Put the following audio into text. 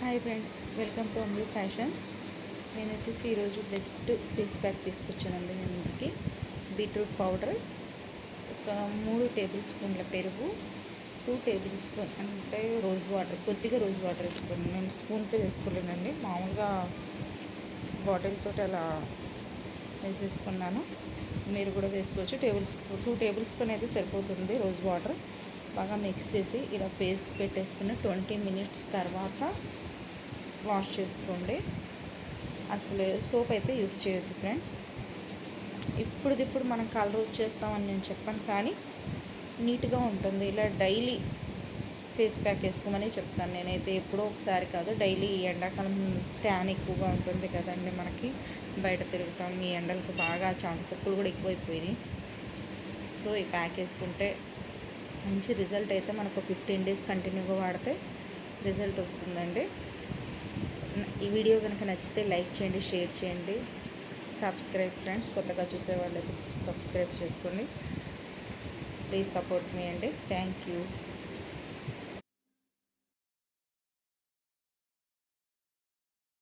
Hi friends, welcome to Amli fashions. నేను వచ్చేసి ఈరోజు బెస్ట్ ఫేస్ ప్యాక్ తీసుకొచ్చానండి. నేను ఇంటికి బీట్రూట్ పౌడర్, ఒక 3 టేబుల్ స్పూన్ల పెరుగు, 2 టేబుల్ స్పూన్ అంటే రోజ్ వాటర్, కొద్దిగా రోజ్ వాటర్ వేసుకోండి. నేను స్పూన్తో వేసుకోలేనండి, మామూలుగా బాటిల్తో అలా వేసేసుకున్నాను. మీరు కూడా వేసుకోవచ్చు. 2 టేబుల్ స్పూన్ అయితే సరిపోతుంది రోజ్ వాటర్. బాగా మిక్స్ చేసి ఇలా ఫేస్కి పెట్టేసుకుని 20 మినిట్స్ తర్వాత వాష్ చేసుకోండి. అసలు సోప్ అయితే యూస్ చేయొద్దు ఫ్రెండ్స్. ఇప్పుడు మనం కలర్ వచ్చేస్తామని నేను చెప్పాను, కానీ నీట్గా ఉంటుంది. ఇలా డైలీ ఫేస్ ప్యాక్ వేసుకోమని చెప్తాను నేనైతే. ఎప్పుడో ఒకసారి కాదు, డైలీ. ఎండాకాలం ట్యాన్ ఎక్కువగా ఉంటుంది కదండి మనకి, బయట తిరుగుతాం. ఈ ఎండలకు బాగా చాంకుప్పులు కూడా ఎక్కువైపోయినాయి. సో ఈ ప్యాక్ వేసుకుంటే మంచి రిజల్ట్ అయితే మనకు 15 డేస్ కంటిన్యూగా వాడితే రిజల్ట్ వస్తుందండి. ఈ వీడియో కనుక నచ్చితే లైక్ చేయండి, షేర్ చేయండి, సబ్స్క్రైబ్ ఫ్రెండ్స్. కొత్తగా చూసే వాళ్ళైతే సబ్స్క్రైబ్ చేసుకోండి. ప్లీజ్ సపోర్ట్ మీ అండి. Thank you.